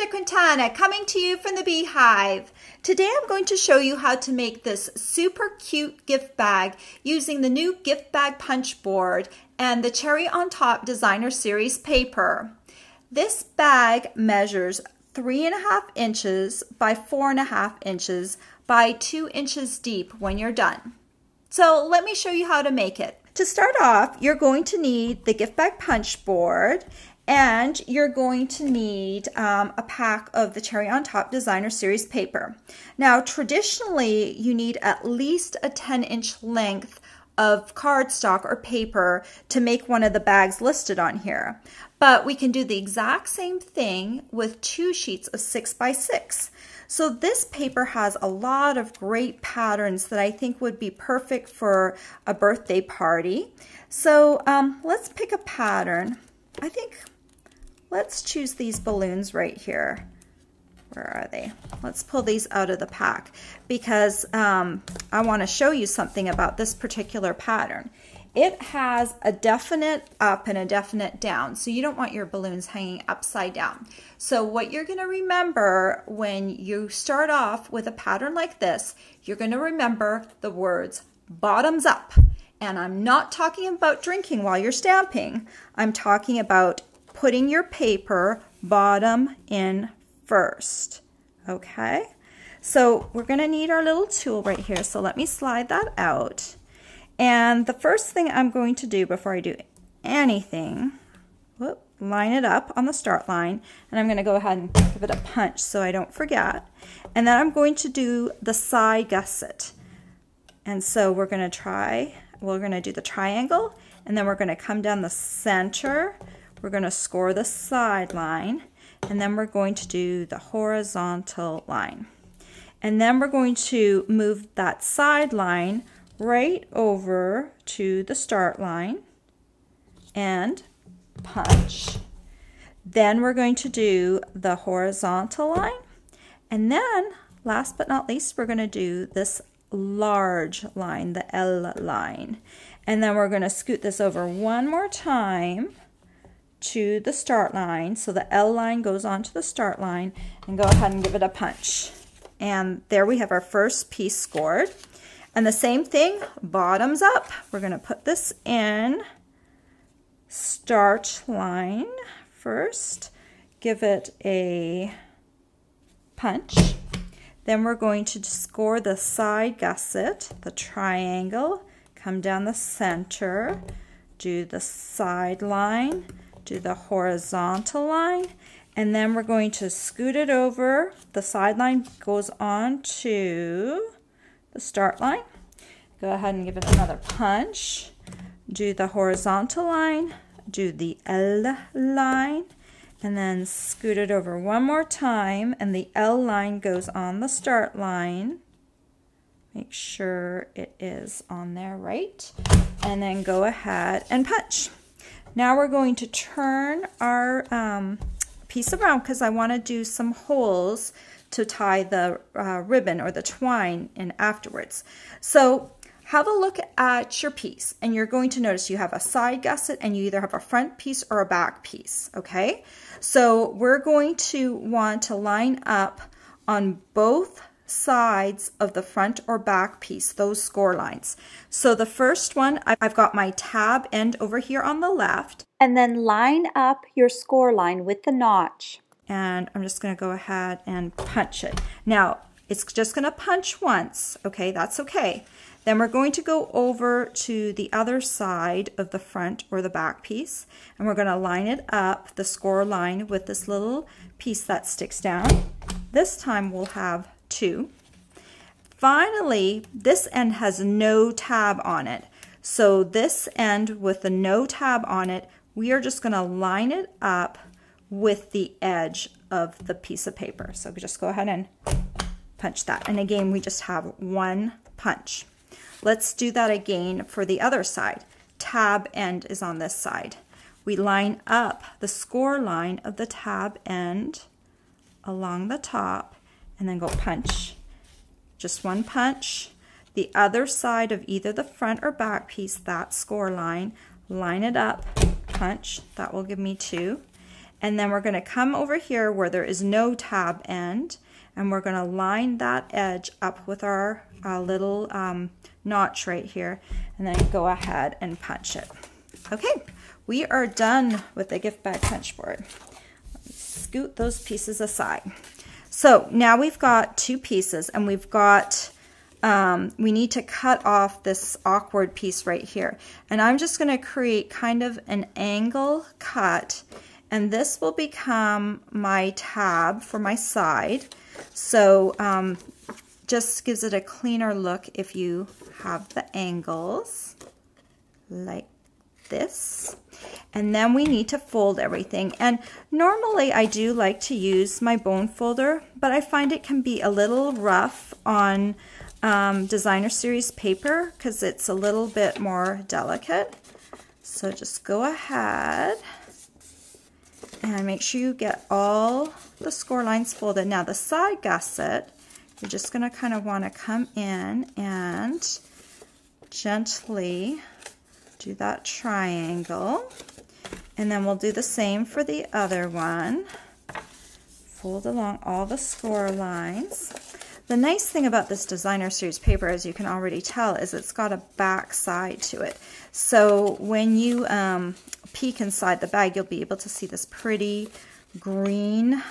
Linda Quintana coming to you from the Beehive. Today I'm going to show you how to make this super cute gift bag using the new gift bag punch board and the Cherry on Top Designer Series paper. This bag measures 3.5 inches by 4.5 inches by 2 inches deep when you're done. So let me show you how to make it. To start off, you're going to need the gift bag punch board, and you're going to need a pack of the Cherry on Top Designer Series paper. Now, traditionally, you need at least a 10-inch length of cardstock or paper to make one of the bags listed on here. But we can do the exact same thing with 2 sheets of 6 by 6. So this paper has a lot of great patterns that I think would be perfect for a birthday party. So let's pick a pattern. I think let's choose these balloons right here. Where are they? Let's pull these out of the pack because I want to show you something about this particular pattern. It has a definite up and a definite down, so you don't want your balloons hanging upside down. So what you're going to remember when you start off with a pattern like this, you're going to remember the words bottoms up. And I'm not talking about drinking while you're stamping. I'm talking about putting your paper bottom in first. Okay? So we're going to need our little tool right here. So let me slide that out. And the first thing I'm going to do before I do anything, line it up on the start line, and I'm going to go ahead and give it a punch so I don't forget. And then I'm going to do the side gusset. And so we're going to do the triangle, and then we're going to come down the center. We're going to score the side line, and then we're going to do the horizontal line. And then we're going to move that side line right over to the start line and punch. Then we're going to do the horizontal line, and then last but not least we're going to do this large line, the L line, and then we're going to scoot this over one more time to the start line, so the L line goes onto the start line, and go ahead and give it a punch. And there we have our first piece scored. And the same thing, bottoms up. We're going to put this in start line first, give it a punch. Then we're going to score the side gusset, the triangle, come down the center, do the side line, do the horizontal line, and then we're going to scoot it over. The side line goes on to the start line. Go ahead and give it another punch. Do the horizontal line, do the L line, and then scoot it over one more time, and the L line goes on the start line. Make sure it is on there right, and then go ahead and punch. Now we're going to turn our piece around because I want to do some holes to tie the ribbon or the twine in afterwards. So have a look at your piece, and you're going to notice you have a side gusset and you either have a front piece or a back piece, okay? So we're going to want to line up on both sides of the front or back piece, those score lines. So the first one, I've got my tab end over here on the left, and then line up your score line with the notch. And I'm just going to go ahead and punch it. Now, it's just going to punch once, okay? That's okay. Then we're going to go over to the other side of the front or the back piece, and we're going to line it up, the score line, with this little piece that sticks down. This time we'll have 2. Finally, this end has no tab on it. So this end with the no tab on it, we are just going to line it up with the edge of the piece of paper. So just go ahead and punch that. And again, we just have one punch. Let's do that again for the other side. Tab end is on this side. We line up the score line of the tab end along the top and then go punch. Just one punch. The other side of either the front or back piece, that score line, line it up, punch. That will give me 2. And then we're going to come over here where there is no tab end, and we're going to line that edge up with our little notch right here, and then go ahead and punch it. Okay, we are done with the gift bag punch board. Let me scoot those pieces aside. So now we've got two pieces, and we've got we need to cut off this awkward piece right here. And I'm just going to create kind of an angle cut, and this will become my tab for my side. So just gives it a cleaner look if you have the angles like this. And then we need to fold everything. And normally I do like to use my bone folder, but I find it can be a little rough on Designer Series paper because it's a little bit more delicate. So just go ahead and make sure you get all the score lines folded. Now the side gusset, you're just going to kind of want to come in and gently do that triangle. And then we'll do the same for the other one. Fold along all the score lines. The nice thing about this Designer Series paper, as you can already tell, is it's got a back side to it. So when you peek inside the bag, you'll be able to see this pretty green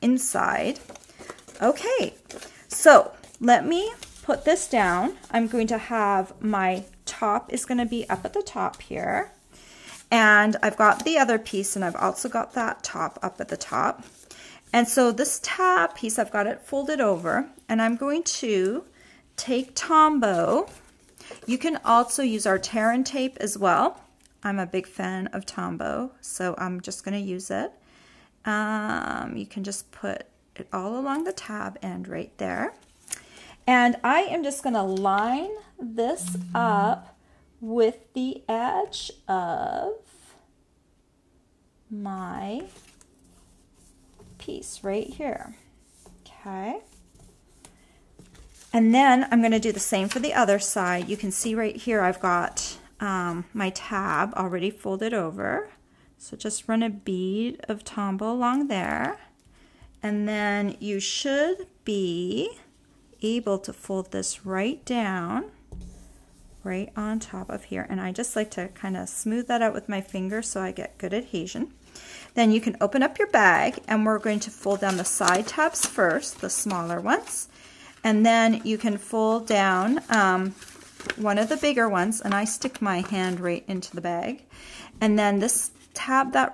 inside. Okay, so let me put this down. I'm going to have my top is going to be up at the top here. And I've got the other piece, and I've also got that top up at the top. And so this tab piece, I've got it folded over, and I'm going to take Tombow. You can also use our tear and tape as well. I'm a big fan of Tombow, so I'm just going to use it. You can just put it all along the tab end right there. And I am just going to line this up with the edge of my piece right here. Okay. And then I'm going to do the same for the other side. You can see right here I've got my tab already folded over. So just run a bead of Tombow along there. And then you should be able to fold this right down, right on top of here. And I just like to kind of smooth that out with my finger so I get good adhesion. Then you can open up your bag, and we're going to fold down the side tabs first, the smaller ones. And then you can fold down one of the bigger ones, and I stick my hand right into the bag. And then this tab that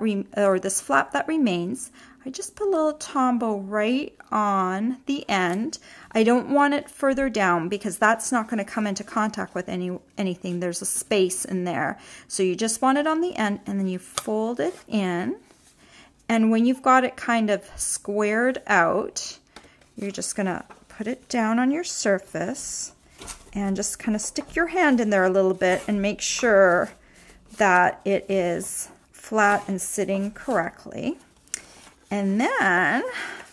this flap that remains, I just put a little Tombow right on the end. I don't want it further down because that's not going to come into contact with anything. There's a space in there. So you just want it on the end, and then you fold it in. And when you've got it kind of squared out, you're just going to put it down on your surface and just kind of stick your hand in there a little bit and make sure that it is flat and sitting correctly. And then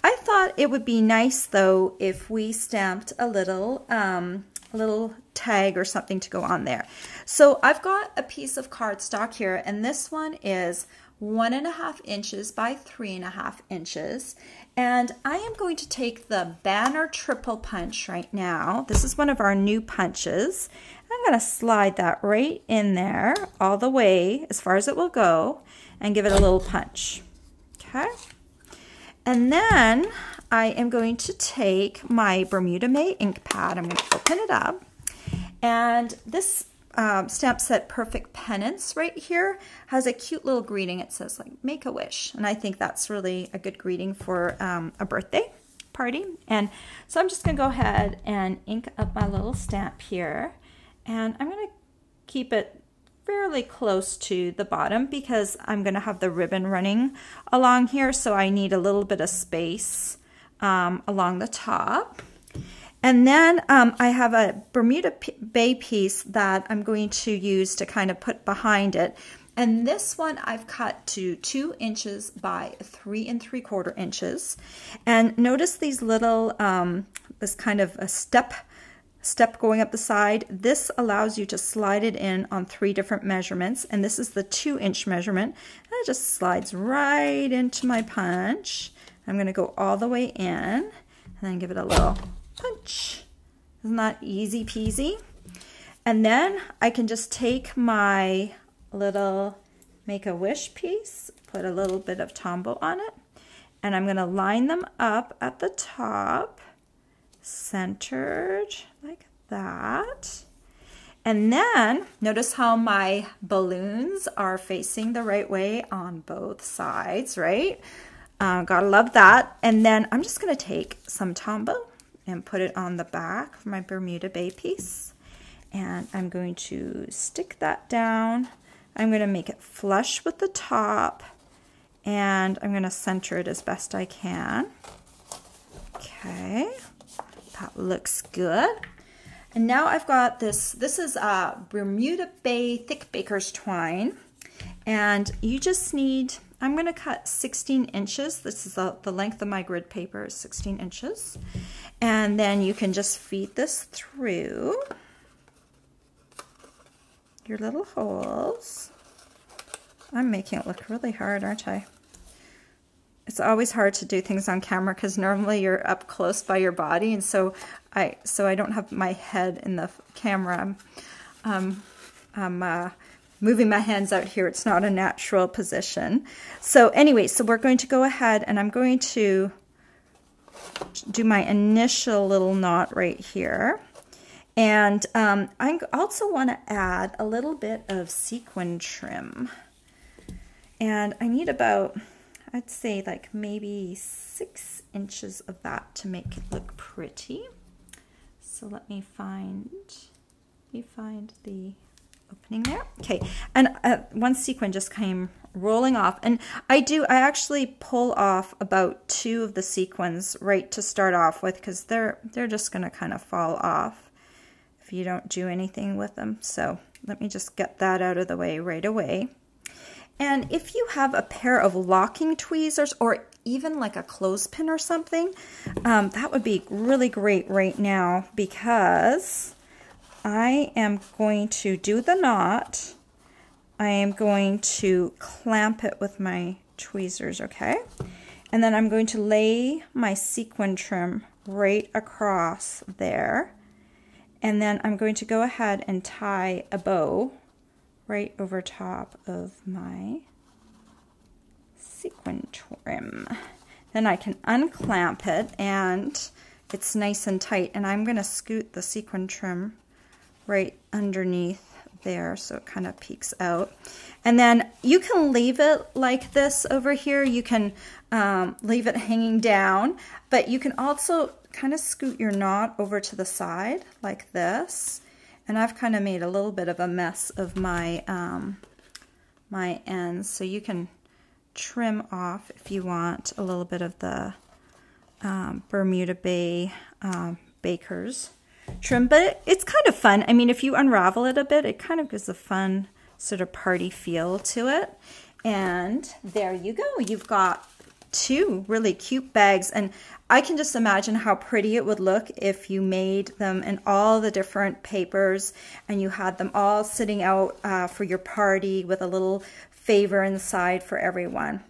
I thought it would be nice though if we stamped a little tag or something to go on there. So I've got a piece of cardstock here, and this one is 1.5 inches by 3.5 inches. And I am going to take the Banner Triple Punch right now. This is one of our new punches. I'm going to slide that right in there all the way as far as it will go and give it a little punch. Okay. And then I am going to take my Bermuda May ink pad. I'm going to open it up. And this Stamp Set Perfect Penance right here has a cute little greeting. It says like make a wish, and I think that's really a good greeting for a birthday party. And so I'm just gonna go ahead and ink up my little stamp here, and I'm gonna keep it fairly close to the bottom because I'm gonna have the ribbon running along here, so I need a little bit of space along the top. And then I have a Bermuda Bay piece that I'm going to use to kind of put behind it. And this one I've cut to 2 inches by 3 3/4 inches. And notice these little, this kind of a step step going up the side. This allows you to slide it in on 3 different measurements, and this is the 2-inch measurement. And it just slides right into my punch. I'm going to go all the way in and then give it a little punch. Isn't that easy peasy? And then I can just take my little Make-A-Wish piece, put a little bit of Tombow on it, and I'm going to line them up at the top, centered like that. And then notice how my balloons are facing the right way on both sides, right? Gotta love that. And then I'm just going to take some Tombow and put it on the back of my Bermuda Bay piece. And I'm going to stick that down. I'm going to make it flush with the top, and I'm going to center it as best I can. Okay, that looks good. And now I've got this is Bermuda Bay Thick Baker's Twine, and you just need, I'm going to cut 16 inches. This is the length of my grid paper is 16 inches. And then you can just feed this through your little holes. I'm making it look really hard, aren't I? It's always hard to do things on camera because normally you're up close by your body, and so I don't have my head in the camera. I'm moving my hands out here. It's not a natural position. So anyway, so we're going to go ahead and I'm going to do my initial little knot right here. And I also want to add a little bit of sequin trim. And I need about, I'd say like maybe 6 inches of that to make it look pretty. So let me find the opening there. Okay, and one sequin just came rolling off. And I actually pull off about 2 of the sequins right to start off with because they're just going to kind of fall off if you don't do anything with them. So let me just get that out of the way right away. And if you have a pair of locking tweezers or even like a clothespin or something, that would be really great right now because I am going to do the knot. I am going to clamp it with my tweezers, okay? And then I'm going to lay my sequin trim right across there. And then I'm going to go ahead and tie a bow right over top of my sequin trim. Then I can unclamp it and it's nice and tight. And I'm going to scoot the sequin trim right underneath there so it kind of peeks out. And then you can leave it like this over here. You can leave it hanging down, but you can also kind of scoot your knot over to the side like this. And I've kind of made a little bit of a mess of my my ends, so you can trim off if you want a little bit of the Bermuda Bay Baker's trim. But it's kind of fun. I mean, if you unravel it a bit, it kind of gives a fun sort of party feel to it. And there you go. You've got 2 really cute bags, and I can just imagine how pretty it would look if you made them in all the different papers and you had them all sitting out for your party with a little favor inside for everyone.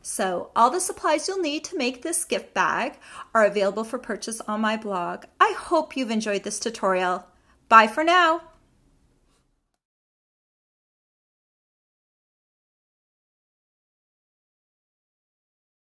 So all the supplies you'll need to make this gift bag are available for purchase on my blog. I hope you've enjoyed this tutorial. Bye for now.